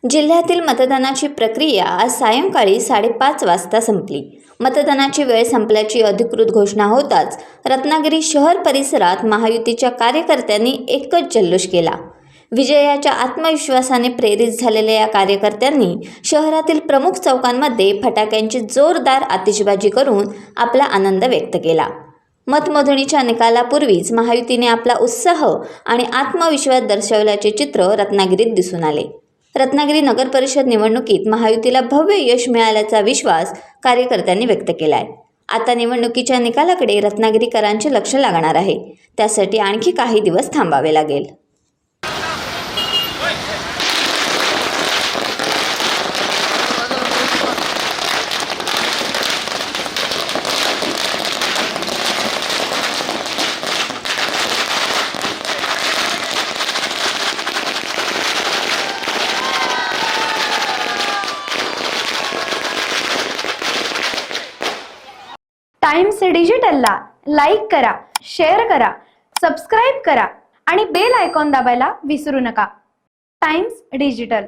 जिल्ह्यातील मतदानाची प्रक्रिया आज सायंकाळी 5:30 वाजता संपली। मतदानाची वेळ संपल्याची अधिकृत घोषणा होताच रत्नागिरी शहर परिसरात महायुतीच्या कार्यकर्त्यांनी एकच जल्लोष केला। विजयाच्या आत्मविश्वासाने प्रेरित झालेल्या या कार्यकर्त्यांनी शहरातील प्रमुख चौकांमध्ये फटाक्यांची जोरदार आतिषबाजी करून आपला आनंद व्यक्त केला। मतमोजणीच्या निकालापूर्वीच महायुतीने आपला उत्साह आणि आत्मविश्वास दर्शवल्याचे चित्र रत्नागिरीत दिसून आले। रत्नागिरी नगर परिषद निवडणुकीत महायुतीला भव्य यश मिळाल्याचा विश्वास कार्यकर्त्यांनी व्यक्त केलाय। आता निवडणुकीच्या निकालाकडे रत्नागिरीकरांचे लक्ष लागणार आहे, त्यासाठी आणखी काही दिवस थांबावे लागेल। टाइम्स डिजिटलला लाईक करा, शेअर करा, सबस्क्राईब करा आणि बेल आयकॉन दाबायला विसरू नका। Times digital.